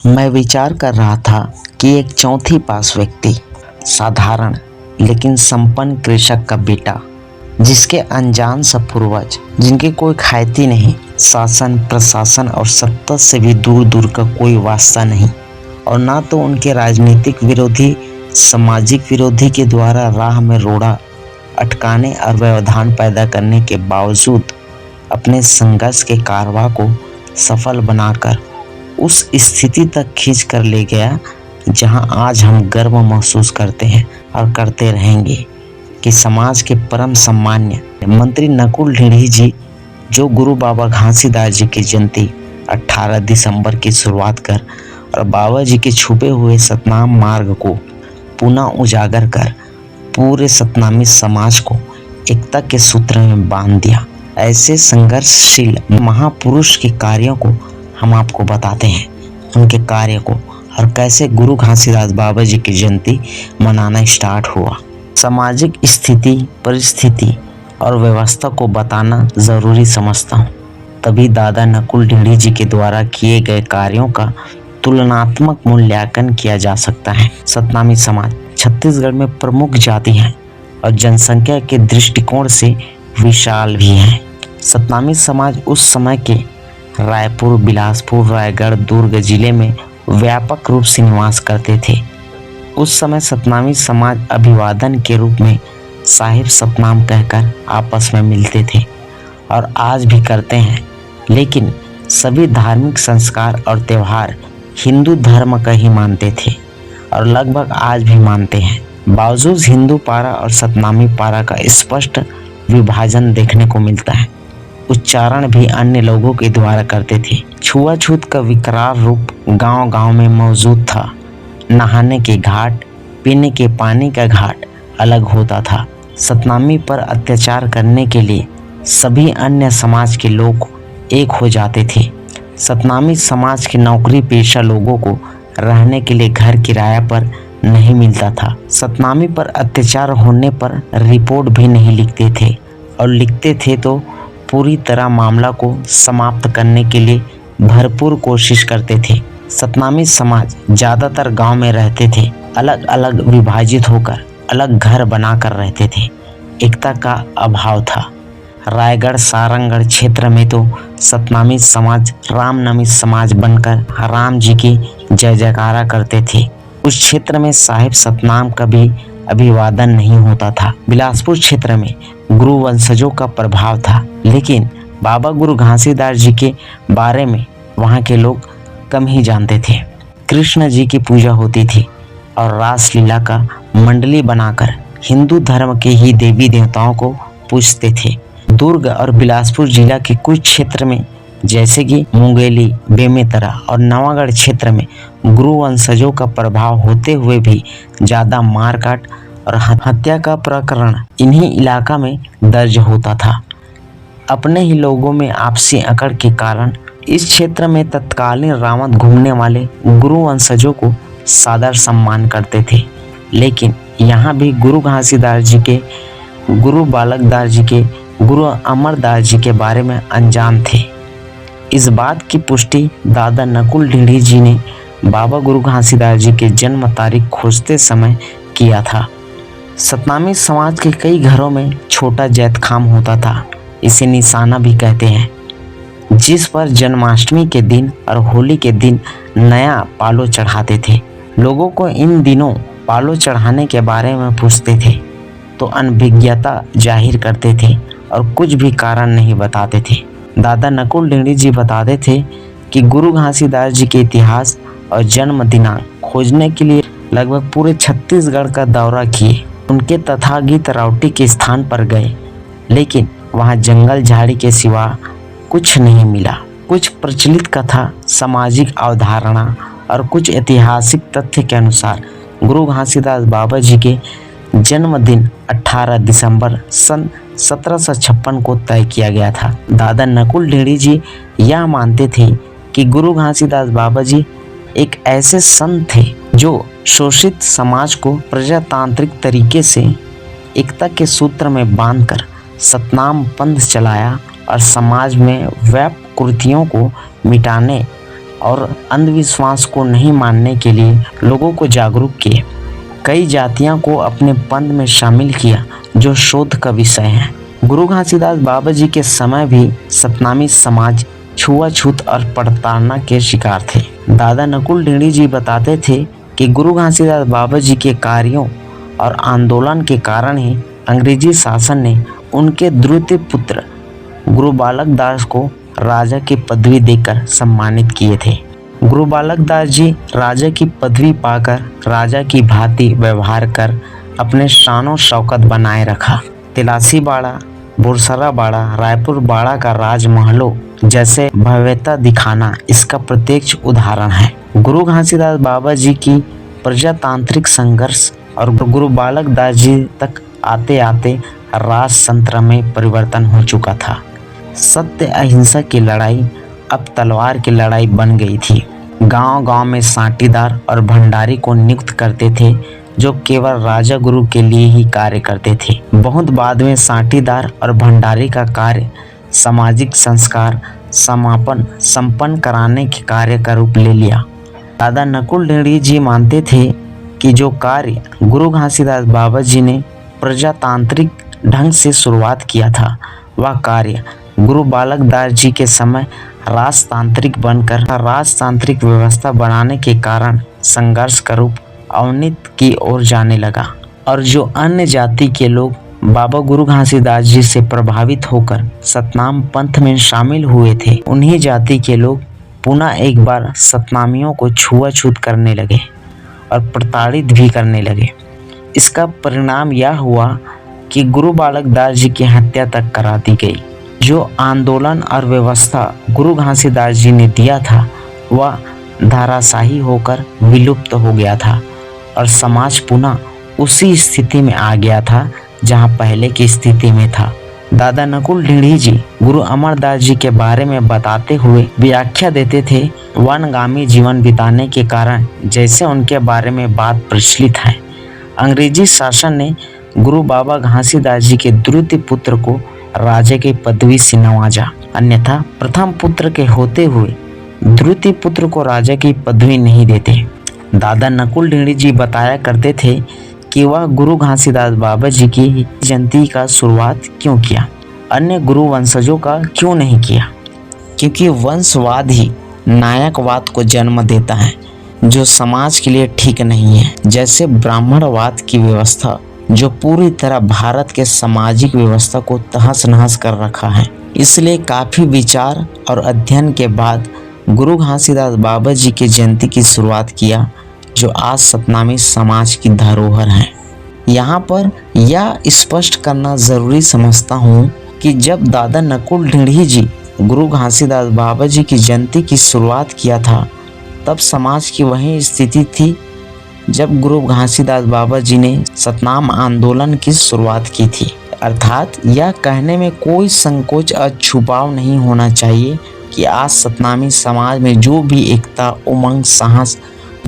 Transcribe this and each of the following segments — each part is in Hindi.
मैं विचार कर रहा था कि एक चौथी पास व्यक्ति, साधारण लेकिन संपन्न कृषक का बेटा, जिसके अनजान सा पूर्वज, जिनके कोई ख्याति नहीं, शासन प्रशासन और सत्ता से भी दूर दूर का कोई वास्ता नहीं, और ना तो उनके राजनीतिक विरोधी सामाजिक विरोधी के द्वारा राह में रोड़ा अटकाने और व्यवधान पैदा करने के बावजूद अपने संघर्ष के कारवां को सफल बनाकर उस स्थिति तक खींच कर ले गया जहां आज हम गर्व महसूस करते हैं और करते रहेंगे कि समाज के परम सम्मान्य मंत्री नकुल ढींढी जी, जो गुरु बाबा घासीदास जी की जयंती 18 दिसंबर की शुरुआत कर और बाबा जी के छुपे हुए सतनाम मार्ग को पुनः उजागर कर पूरे सतनामी समाज को एकता के सूत्र में बांध दिया। ऐसे संघर्षशील महापुरुष के कार्यों को हम आपको बताते हैं, उनके कार्य को, और कैसे गुरु घासीदास बाबा जी की जयंती मनाना स्टार्ट हुआ। सामाजिक स्थिति, परिस्थिति और व्यवस्था को बताना ज़रूरी समझता हूँ, तभी दादा नकुल ढींढी जी के द्वारा किए गए कार्यों का तुलनात्मक मूल्यांकन किया जा सकता है। सतनामी समाज छत्तीसगढ़ में प्रमुख जाति है और जनसंख्या के दृष्टिकोण से विशाल भी है। सतनामी समाज उस समय के रायपुर, बिलासपुर, रायगढ़, दुर्ग जिले में व्यापक रूप से निवास करते थे। उस समय सतनामी समाज अभिवादन के रूप में साहिब सतनाम कहकर आपस में मिलते थे और आज भी करते हैं, लेकिन सभी धार्मिक संस्कार और त्यौहार हिंदू धर्म का ही मानते थे और लगभग आज भी मानते हैं। बावजूद हिंदू पारा और सतनामी पारा का स्पष्ट विभाजन देखने को मिलता है। उच्चारण भी अन्य लोगों के द्वारा करते थे। छुआछूत का विकराल रूप गांव-गांव में मौजूद था। नहाने के घाट, पीने के पानी का घाट अलग होता था। सतनामी पर अत्याचार करने के लिए सभी अन्य समाज के लोग एक हो जाते थे। सतनामी समाज के नौकरी पेशा लोगों को रहने के लिए घर किराया पर नहीं मिलता था। सतनामी पर अत्याचार होने पर रिपोर्ट भी नहीं लिखते थे, और लिखते थे तो पूरी तरह मामला को समाप्त करने के लिए भरपूर कोशिश करते थे। सतनामी समाज ज़्यादातर गांव में रहते थे, अलग अलग विभाजित होकर अलग घर बनाकर रहते थे। एकता का अभाव था। रायगढ़, सारंगढ़ क्षेत्र में तो सतनामी समाज रामनामी समाज बनकर राम जी की जय जयकारा करते थे। उस क्षेत्र में साहिब सतनाम का भी अभिवादन नहीं होता था। बिलासपुर क्षेत्र में गुरु वंशजों का प्रभाव था, लेकिन बाबा गुरु घासीदास जी के बारे में वहाँ के लोग कम ही जानते थे। कृष्ण जी की पूजा होती थी और रासलीला का मंडली बनाकर हिंदू धर्म के ही देवी देवताओं को पूजते थे। दुर्ग और बिलासपुर जिला के कुछ क्षेत्र में, जैसे कि मुंगेली, बेमेतरा और नवागढ़ क्षेत्र में गुरु वंशजों का प्रभाव होते हुए भी ज़्यादा मारकाट और हत्या का प्रकरण इन्हीं इलाका में दर्ज होता था। अपने ही लोगों में आपसी अकड़ के कारण इस क्षेत्र में तत्कालीन रावत घूमने वाले गुरु वंशजों को सादर सम्मान करते थे, लेकिन यहाँ भी गुरु घासीदास जी के, गुरु बालकदास जी के, गुरु अमरदास जी के बारे में अनजान थे। इस बात की पुष्टि दादा नकुल ढींढी जी ने बाबा गुरु घासीदास जी के जन्म तारीख खोजते समय किया था। सतनामी समाज के कई घरों में छोटा जैतखाम होता था, इसे निशाना भी कहते हैं, जिस पर जन्माष्टमी के दिन और होली के दिन नया पालो चढ़ाते थे। लोगों को इन दिनों पालो चढ़ाने के बारे में पूछते थे तो अनभिज्ञता जाहिर करते थे और कुछ भी कारण नहीं बताते थे। दादा नकुल ढींढी जी बताते थे कि गुरु घासीदास जी के इतिहास और जन्म दिनांक खोजने के लिए लगभग पूरे छत्तीसगढ़ का दौरा किए। उनके तथागत राउटी के स्थान पर गए, लेकिन वहां जंगल झाड़ी के सिवा कुछ नहीं मिला। कुछ प्रचलित कथा, सामाजिक अवधारणा और कुछ ऐतिहासिक तथ्य के अनुसार गुरु घासीदास बाबा जी के जन्मदिन 18 दिसंबर सन 1756 को तय किया गया था। दादा नकुल ढींढी जी यह मानते थे कि गुरु घासीदास बाबा जी एक ऐसे संत थे जो शोषित समाज को प्रजातांत्रिक तरीके से एकता के सूत्र में बांधकर सतनाम पंथ चलाया और समाज में व्याप्त कुरीतियों को मिटाने और अंधविश्वास को नहीं मानने के लिए लोगों को जागरूक किए। कई जातियों को अपने पंथ में शामिल किया जो शोध का विषय है। गुरु घासीदास बाबा जी के समय भी सतनामी समाज छुआछूत और प्रताड़ना के शिकार थे। दादा नकुल ढींगड़ी जी बताते थे कि गुरु घासीदास बाबा जी के कार्यों और आंदोलन के कारण ही अंग्रेजी शासन ने उनके द्वितीय पुत्र गुरु बालक दास को राजा की पदवी देकर सम्मानित किए थे। गुरु बालक दास जी राजा की पदवी पाकर राजा की भांति व्यवहार कर अपने शानो शौकत बनाए रखा। तिलासी बाड़ा, बुरसरा बाड़ा, रायपुर बाड़ा का राजमहलों जैसे भव्यता दिखाना इसका प्रत्यक्ष उदाहरण है। गुरु घासीदास बाबा जी की प्रजातांत्रिक संघर्ष और गुरु बालक दास जी तक आते आते राजतंत्र में परिवर्तन हो चुका था। सत्य अहिंसा की लड़ाई अब तलवार की लड़ाई बन गई थी। गांव-गांव में साटीदार और भंडारी को नियुक्त करते थे जो केवल राजा गुरु के लिए ही कार्य करते थे। बहुत बाद में साटीदार और भंडारी का कार्य सामाजिक संस्कार समापन संपन्न कराने के कार्य का रूप ले लिया। दादा नकुल ढींगड़ी जी मानते थे कि जो कार्य गुरु घासीदास बाबा जी ने प्रजातांत्रिक ढंग से शुरुआत किया था वह कार्य गुरु बालक दास जी के समय राजतांत्रिक बनकर राजतांत्रिक व्यवस्था बनाने के कारण संघर्ष का रूप अवनति की ओर जाने लगा। और जो अन्य जाति के लोग बाबा गुरु घासीदास जी से प्रभावित होकर सतनाम पंथ में शामिल हुए थे उन्हीं जाति के लोग पुनः एक बार सतनामियों को छुआछूत करने लगे और प्रताड़ित भी करने लगे। इसका परिणाम यह हुआ कि गुरु बालक दास जी की हत्या तक करा दी गई। जो आंदोलन और व्यवस्था गुरु घासीदास जी ने दिया था वह धाराशाही होकर विलुप्त हो गया था और समाज पुनः उसी स्थिति में आ गया था जहां पहले की स्थिति में था। दादा नकुल ढींगड़ी जी गुरु अमरदास जी के बारे में बताते हुए व्याख्या देते थे। वनगामी जीवन बिताने के कारण जैसे उनके बारे में बात प्रचलित है। अंग्रेजी शासन ने गुरु बाबा घासीदास जी के द्वितीय पुत्र को राजा की पदवी से नवाजा, अन्यथा प्रथम पुत्र के होते हुए द्वितीय पुत्र को राजा की पदवी नहीं देते। दादा नकुल ढींगड़ी जी बताया करते थे कि वह गुरु घासीदास बाबा जी की जयंती का शुरुआत क्यों किया, अन्य गुरु वंशजों का क्यों नहीं किया, क्योंकि वंशवाद ही नायकवाद को जन्म देता है जो समाज के लिए ठीक नहीं है। जैसे ब्राह्मणवाद की व्यवस्था जो पूरी तरह भारत के सामाजिक व्यवस्था को तहस नहस कर रखा है। इसलिए काफ़ी विचार और अध्ययन के बाद गुरु घासीदास बाबा जी की जयंती की शुरुआत किया जो आज सतनामी समाज की धरोहर है। यहाँ पर यह स्पष्ट करना ज़रूरी समझता हूँ कि जब दादा नकुल ढींगड़ी जी गुरु घासीदास बाबा जी की जयंती की शुरुआत किया था तब समाज की वही स्थिति थी जब गुरु घासीदास बाबा जी ने सतनाम आंदोलन की शुरुआत की थी। अर्थात यह कहने में कोई संकोच और छुपाव नहीं होना चाहिए कि आज सतनामी समाज में जो भी एकता, उमंग, साहस,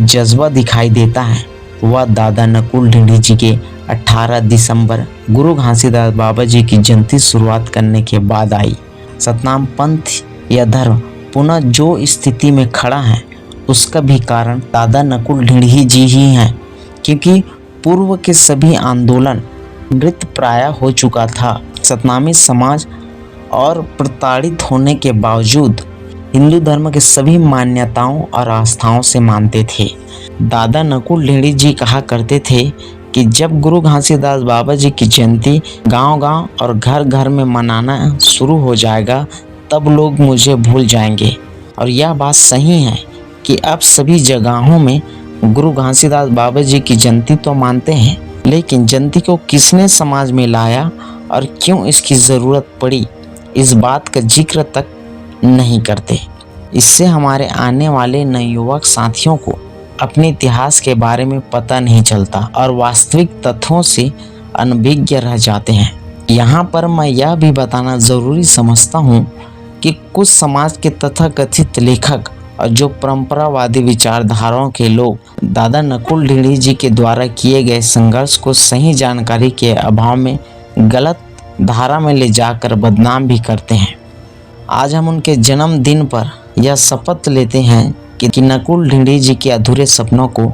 जज्बा दिखाई देता है वह दादा नकुल ढींगड़ी जी के 18 दिसंबर गुरु घासीदास बाबा जी की जयंती शुरुआत करने के बाद आई। सतनाम पंथ या धर्म पुनः जो स्थिति में खड़ा है उसका भी कारण दादा नकुल ढींगड़ी जी ही हैं, क्योंकि पूर्व के सभी आंदोलन मृत प्राय हो चुका था। सतनामी समाज और प्रताड़ित होने के बावजूद हिंदू धर्म के सभी मान्यताओं और आस्थाओं से मानते थे। दादा नकुल ढींगड़ी जी कहा करते थे कि जब गुरु घासीदास बाबा जी की जयंती गांव-गांव और घर-घर में मनाना शुरू हो जाएगा तब लोग मुझे भूल जाएंगे। और यह बात सही है कि अब सभी जगहों में गुरु घासीदास बाबा जी की जयंती तो मानते हैं, लेकिन जयंती को किसने समाज में लाया और क्यों इसकी ज़रूरत पड़ी इस बात का जिक्र तक नहीं करते। इससे हमारे आने वाले नवयुवक साथियों को अपने इतिहास के बारे में पता नहीं चलता और वास्तविक तथ्यों से अनभिज्ञ रह जाते हैं। यहाँ पर मैं यह भी बताना ज़रूरी समझता हूँ कि कुछ समाज के तथाकथित लेखक और जो परंपरावादी विचारधाराओं के लोग दादा नकुल ढींगड़ी जी के द्वारा किए गए संघर्ष को सही जानकारी के अभाव में गलत धारा में ले जाकर बदनाम भी करते हैं। आज हम उनके जन्मदिन पर यह शपथ लेते हैं कि नकुल ढींढी जी के अधूरे सपनों को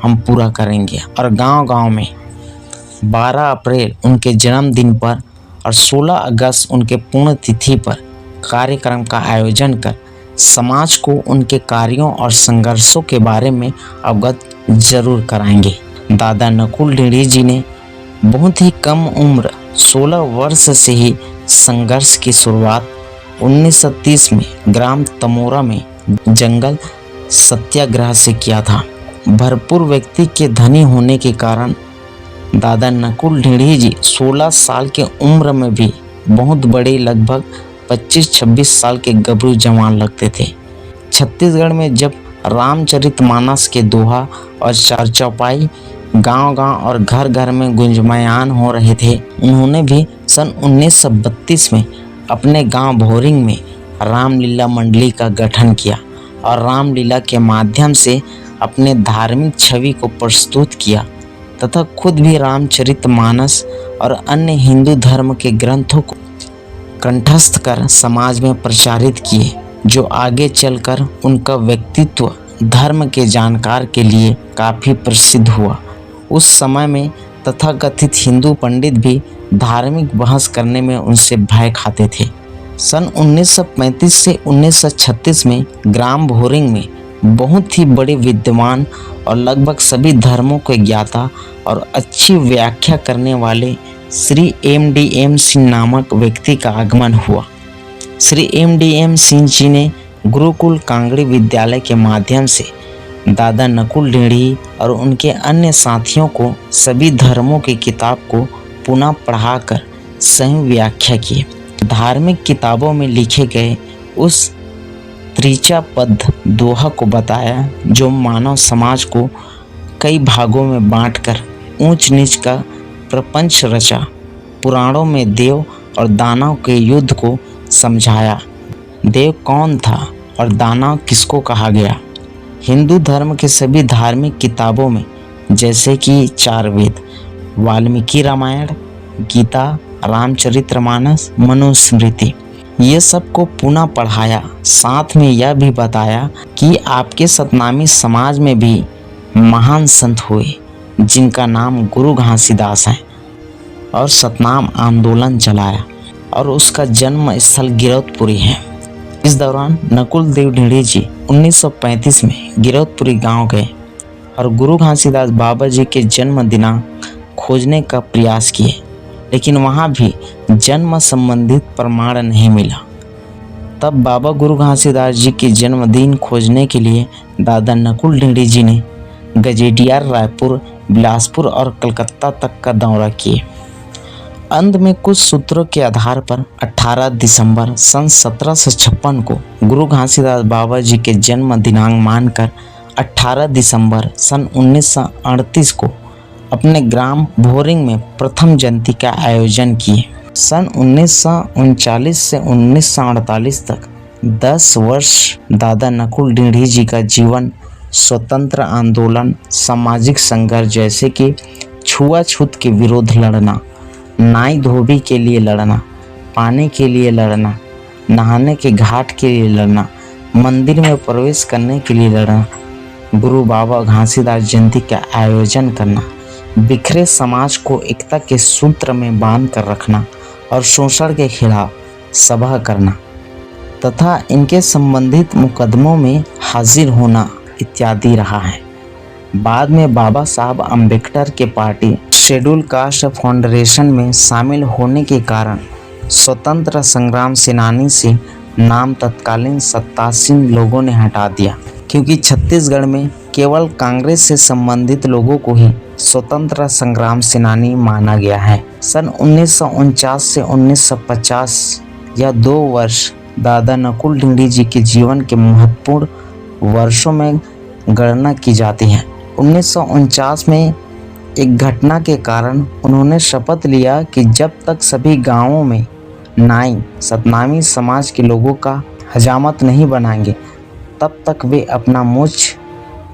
हम पूरा करेंगे और गांव-गांव में 12 अप्रैल उनके जन्मदिन पर और 16 अगस्त उनके पुण्यतिथि पर कार्यक्रम का आयोजन कर समाज को उनके कार्यों और संघर्षों के बारे में अवगत जरूर कराएंगे। दादा नकुल ढींढी जी ने बहुत ही कम उम्र 16 वर्ष से ही संघर्ष की शुरुआत 1930 में ग्राम तमोरा में जंगल सत्याग्रह से किया था। भरपूर व्यक्ति के धनी होने के कारण दादा नकुल ढींढी जी 16 साल के उम्र में भी बहुत बड़े लगभग 25-26 साल के गबरू जवान लगते थे। छत्तीसगढ़ में जब रामचरितमानस के दोहा और चार चौपाई गांव-गांव और घर-घर में गुंजयमान हो रहे थे, उन्होंने भी सन 1932 में अपने गांव भोरिंग में रामलीला मंडली का गठन किया और रामलीला के माध्यम से अपने धार्मिक छवि को प्रस्तुत किया तथा खुद भी रामचरितमानस और अन्य हिंदू धर्म के ग्रंथों को कंठस्थ कर समाज में प्रचारित किए, जो आगे चलकर उनका व्यक्तित्व धर्म के जानकार के लिए काफ़ी प्रसिद्ध हुआ। उस समय में तथाकथित हिंदू पंडित भी धार्मिक बहस करने में उनसे भय खाते थे। सन 1935 से 1936 में ग्राम भोरिंग में बहुत ही बड़े विद्वान और लगभग सभी धर्मों के ज्ञाता और अच्छी व्याख्या करने वाले श्री M.D.M. सिंह नामक व्यक्ति का आगमन हुआ। श्री M.D.M. सिंह जी ने गुरुकुल कांगड़ी विद्यालय के माध्यम से दादा नकुल ढींढी और उनके अन्य साथियों को सभी धर्मों की किताब को पुनः पढ़ाकर सही व्याख्या की। धार्मिक किताबों में लिखे गए उस त्रिचा पद दोहा को बताया, जो मानव समाज को कई भागों में बांटकर ऊंच नीच का प्रपंच रचा। पुराणों में देव और दानव के युद्ध को समझाया। देव कौन था और दानव किसको कहा गया। हिंदू धर्म के सभी धार्मिक किताबों में जैसे कि 4 वेद, वाल्मीकि रामायण, गीता, रामचरितमानस, मनुस्मृति, ये सब को पुनः पढ़ाया। साथ में यह भी बताया कि आपके सतनामी समाज में भी महान संत हुए जिनका नाम गुरु घासीदास है और सतनाम आंदोलन चलाया और उसका जन्म स्थल गिरौदपुरी है। इस दौरान नकुल देव ढींढी जी 1935 में गिरौदपुरी गांव गए और गुरु घासीदास बाबा जी के जन्म दिनांक खोजने का प्रयास किए, लेकिन वहां भी जन्म संबंधित प्रमाण नहीं मिला। तब बाबा गुरु घासीदास जी के जन्मदिन खोजने के लिए दादा नकुल ढींढी जी ने गजेटियार, रायपुर, बिलासपुर और कलकत्ता तक का दौरा किए। अंत में कुछ सूत्रों के आधार पर 18 दिसंबर सन 1756 को गुरु घासीदास बाबा जी के जन्म दिनांक मानकर 18 दिसंबर सन 1938 को अपने ग्राम भोरिंग में प्रथम जयंती का आयोजन किए। सन 1939 से 1948 तक 10 वर्ष दादा नकुल ढींढी जी का जीवन स्वतंत्र आंदोलन, सामाजिक संघर्ष जैसे कि छुआछूत के विरोध लड़ना, नाई धोबी के लिए लड़ना, पानी के लिए लड़ना, नहाने के घाट के लिए लड़ना, मंदिर में प्रवेश करने के लिए लड़ना, गुरु बाबा घासीदास जयंती का आयोजन करना, बिखरे समाज को एकता के सूत्र में बांध कर रखना और शोषण के खिलाफ सभा करना तथा इनके संबंधित मुकदमों में हाजिर होना इत्यादि रहा है। बाद में बाबा साहब अम्बेडकर के पार्टी शेड्यूल कास्ट फाउंडेशन में शामिल होने के कारण स्वतंत्र संग्राम सेनानी से नाम तत्कालीन सत्तासीन लोगों ने हटा दिया, क्योंकि छत्तीसगढ़ में केवल कांग्रेस से संबंधित लोगों को ही स्वतंत्र संग्राम सेनानी माना गया है। सन 1949 से 1950 या 2 वर्ष दादा नकुल ढींढी जी के जीवन के महत्वपूर्ण वर्षों में गणना की जाती है। 1949 में एक घटना के कारण उन्होंने शपथ लिया कि जब तक सभी गांवों में नाई सतनामी समाज के लोगों का हजामत नहीं बनाएंगे, तब तक वे अपना मूछ,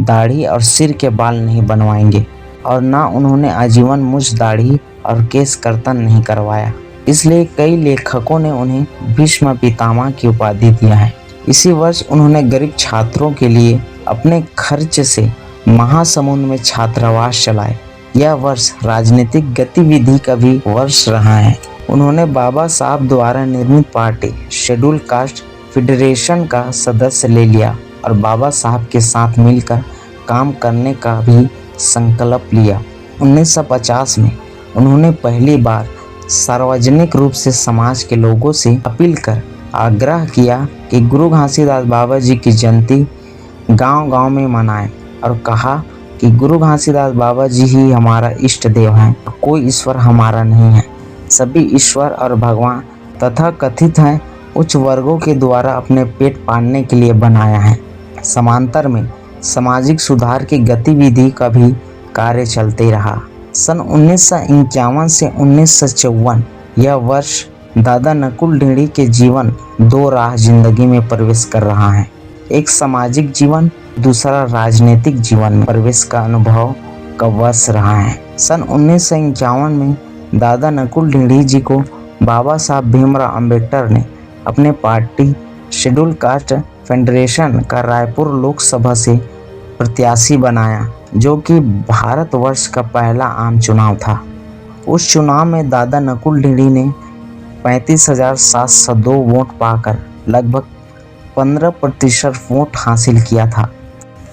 दाढ़ी और सिर के बाल नहीं बनवाएंगे, और ना उन्होंने आजीवन मूछ, दाढ़ी और केश कर्तन नहीं करवाया। इसलिए कई लेखकों ने उन्हें भीष्म पितामह की उपाधि दिया है। इसी वर्ष उन्होंने गरीब छात्रों के लिए अपने खर्च से महासमुंद में छात्रावास चलाए। यह वर्ष राजनीतिक गतिविधि का भी वर्ष रहा है। उन्होंने बाबा साहब द्वारा निर्मित पार्टी शेड्यूल कास्ट फेडरेशन का सदस्य ले लिया और बाबा साहब के साथ मिलकर काम करने का भी संकल्प लिया। 1950 में उन्होंने पहली बार सार्वजनिक रूप से समाज के लोगों से अपील कर आग्रह किया कि गुरु घासीदास बाबा जी की जयंती गांव-गांव में मनाएं और कहा कि गुरु घासीदास बाबा जी ही हमारा इष्ट देव हैं, कोई ईश्वर हमारा नहीं है। सभी ईश्वर और भगवान तथा कथित हैं उच्च वर्गों के द्वारा अपने पेट पालने के लिए बनाया है। समांतर में सामाजिक सुधार की गतिविधि का भी कार्य चलते रहा। सन 1951 से 1954 यह वर्ष दादा नकुल ढींगड़ी के जीवन दो राह जिंदगी में प्रवेश कर रहा है। एक सामाजिक जीवन, दूसरा राजनीतिक जीवन में प्रवेश का अनुभव का वर्ष रहा है। सन 1951 में दादा नकुल ढींगड़ी जी को बाबा साहब भीमराव अंबेडकर ने अपने पार्टी शेड्यूल कास्ट फेडरेशन का रायपुर लोकसभा से प्रत्याशी बनाया, जो कि भारतवर्ष का पहला आम चुनाव था। उस चुनाव में दादा नकुल ढींगड़ी ने 35,702 वोट पाकर लगभग 15% वोट हासिल किया था।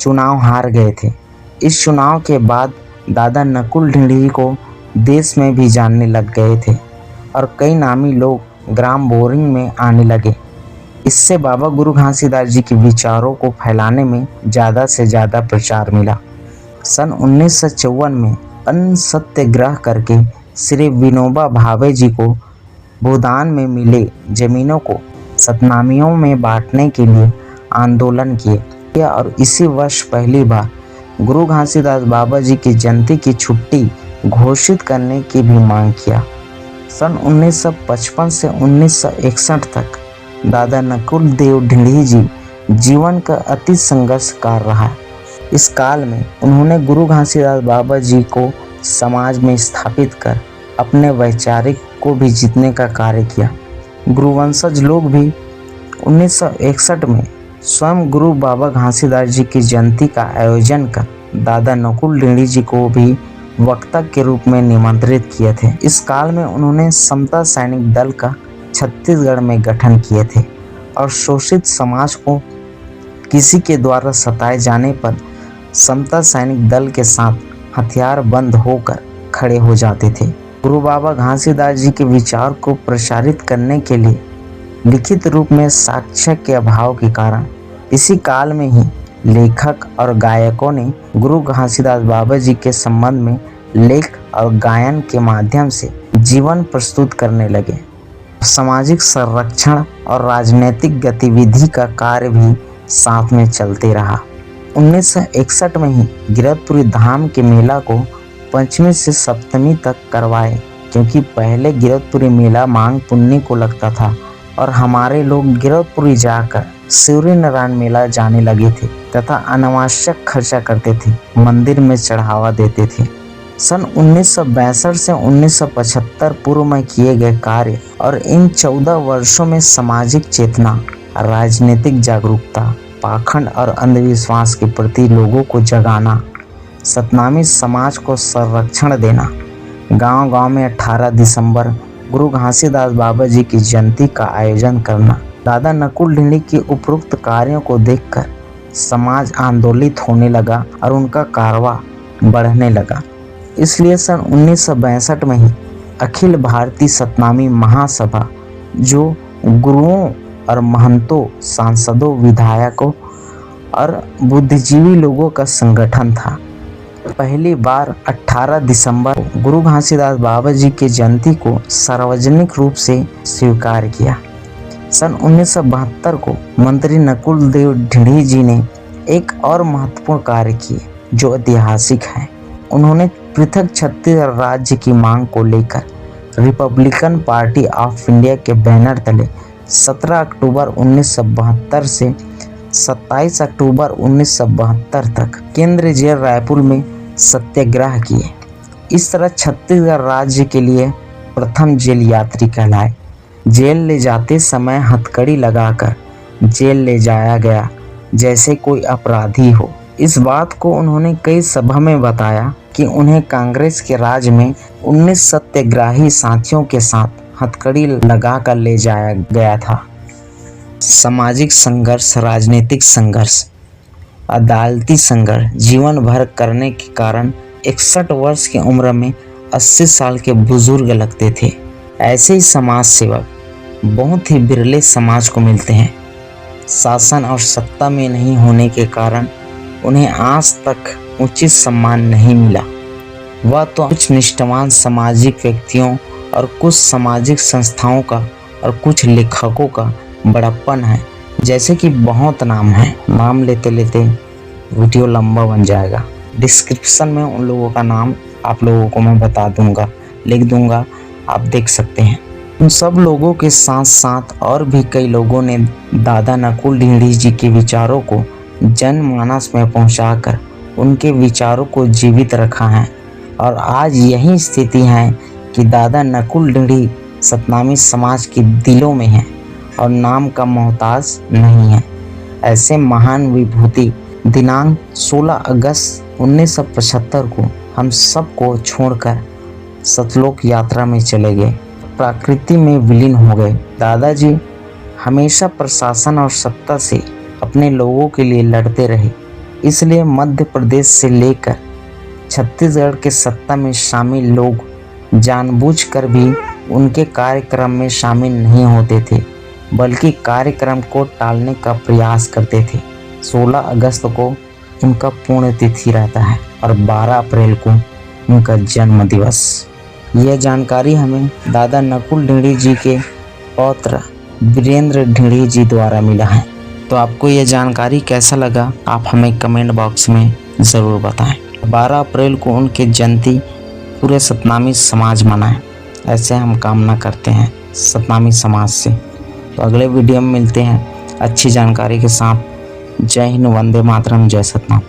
चुनाव हार गए थे। इस चुनाव के बाद दादा नकुल ढींगड़ी को देश में भी जानने लग गए थे और कई नामी लोग ग्राम बोरिंग में आने लगे। इससे बाबा गुरु घासीदास जी के विचारों को फैलाने में ज़्यादा से ज़्यादा प्रचार मिला। सन 1954 में अन्न सत्याग्रह करके श्री विनोबा भावे जी को भूदान में मिले जमीनों को सतनामियों में बांटने के लिए आंदोलन किए और इसी वर्ष पहली बार गुरु घासीदास बाबा जी की जयंती की छुट्टी घोषित करने की भी मांग किया। सन 1955 से 1961 तक दादा नकुल देव ढींगड़ी जी जीवन का अति संघर्षकार रहा। इस काल में उन्होंने गुरु घासीदास बाबा जी को समाज में स्थापित कर अपने वैचारिक को भी जीतने का कार्य किया। गुरुवंशज लोग भी 1961 में स्वयं गुरु बाबा घासीदास जी की जयंती का आयोजन कर दादा नकुल ढींगड़ी जी को भी वक्ता के रूप में निमंत्रित किए थे। इस काल में उन्होंने समता सैनिक दल का छत्तीसगढ़ में गठन किए थे और शोषित समाज को किसी के द्वारा सताए जाने पर समता सैनिक दल के साथ हथियार बंद होकर खड़े हो जाते थे। गुरु बाबा घासीदास जी के विचार को प्रसारित करने के लिए लिखित रूप में साक्ष्य के अभाव के कारण इसी काल में ही लेखक और गायकों ने गुरु घासीदास बाबा जी के संबंध में लेख और गायन के माध्यम से जीवन प्रस्तुत करने लगे। सामाजिक संरक्षण और राजनीतिक गतिविधि का कार्य भी साथ में चलते रहा। 1961 में ही गिरधपुरी धाम के मेला को पंचमी से सप्तमी तक करवाए, क्योंकि पहले गिरधपुरी मेला मांग पुण्य को लगता था और हमारे लोग गिरधपुरी जाकर सूर्य नारायण मेला जाने लगे थे तथा अनावश्यक खर्चा करते थे, मंदिर में चढ़ावा देते थे। सन 1962 से 1975 पूर्व में किए गए कार्य और इन 14 वर्षों में सामाजिक चेतना, राजनीतिक जागरूकता, पाखंड और अंधविश्वास के प्रति लोगों को जगाना, सतनामी समाज को संरक्षण देना, गांव-गांव में 18 दिसंबर गुरु घासीदास बाबा जी की जयंती का आयोजन करना, दादा नकुल ढींगड़ी के उपरोक्त कार्यों को देखकर समाज आंदोलित होने लगा और उनका कारवा बढ़ने लगा। इसलिए सन 1962 में ही अखिल भारतीय सतनामी महासभा, जो गुरुओं और महंतों, सांसदों, विधायकों और बुद्धिजीवी लोगों का संगठन था, पहली बार 18 दिसंबर गुरु घासीदास बाबा जी की जयंती को सार्वजनिक रूप से स्वीकार किया। सन 1972 को मंत्री नकुल देव ढींगड़ी जी ने एक और महत्वपूर्ण कार्य किए जो ऐतिहासिक है। उन्होंने पृथक छत्तीसगढ़ राज्य की मांग को लेकर रिपब्लिकन पार्टी ऑफ इंडिया के बैनर तले 17 अक्टूबर 1972 से 27 अक्टूबर 1972 तक केंद्रीय जेल रायपुर में सत्याग्रह किए। इस तरह छत्तीसगढ़ राज्य के लिए प्रथम जेल यात्री कहलाए। जेल ले जाते समय हथकड़ी लगाकर जेल ले जाया गया जैसे कोई अपराधी हो। इस बात को उन्होंने कई सभा में बताया कि उन्हें कांग्रेस के राज में 19 सत्याग्रही साथियों के साथ हथकड़ी लगाकर ले जाया गया था। सामाजिक संघर्ष, राजनीतिक संघर्ष, अदालती संघर्ष जीवन भर करने के कारण 61 वर्ष की उम्र में 80 साल के बुजुर्ग लगते थे। ऐसे ही समाज सेवक बहुत ही बिरले समाज को मिलते हैं। शासन और सत्ता में नहीं होने के कारण उन्हें आज तक उचित सम्मान नहीं मिला। वह तो कुछ निष्ठावान सामाजिक व्यक्तियों और कुछ सामाजिक संस्थाओं का और कुछ लेखकों का बड़प्पन है, जैसे कि बहुत नाम है। नाम लेते लेते वीडियो लंबा बन जाएगा। डिस्क्रिप्शन में उन लोगों का नाम आप लोगों को मैं बता दूंगा, लिख दूंगा, आप देख सकते हैं। उन सब लोगों के साथ साथ और भी कई लोगों ने दादा नकुल ढींगड़ी जी के विचारों को जनमानस में पहुंचाकर उनके विचारों को जीवित रखा है। और आज यही स्थिति है कि दादा नकुल ढींगड़ी सतनामी समाज के दिलों में है और नाम का मोहताज नहीं है। ऐसे महान विभूति दिनांक 16 अगस्त 1975 को हम सबको छोड़कर सतलोक यात्रा में चले गए, प्रकृति में विलीन हो गए। दादाजी हमेशा प्रशासन और सत्ता से अपने लोगों के लिए लड़ते रहे, इसलिए मध्य प्रदेश से लेकर छत्तीसगढ़ के सत्ता में शामिल लोग जानबूझकर भी उनके कार्यक्रम में शामिल नहीं होते थे, बल्कि कार्यक्रम को टालने का प्रयास करते थे। 16 अगस्त को उनका पुण्यतिथि रहता है और 12 अप्रैल को उनका जन्म दिवस। यह जानकारी हमें दादा नकुल ढींगड़ी जी के पौत्र वीरेंद्र ढींगड़ी जी द्वारा मिला है। तो आपको यह जानकारी कैसा लगा, आप हमें कमेंट बॉक्स में ज़रूर बताएं। 12 अप्रैल को उनके जयंती पूरे सतनामी समाज मनाएं, ऐसे हम कामना करते हैं सतनामी समाज से। तो अगले वीडियो में मिलते हैं अच्छी जानकारी के साथ। जय हिंद, वंदे मातरम, जय सतनाम।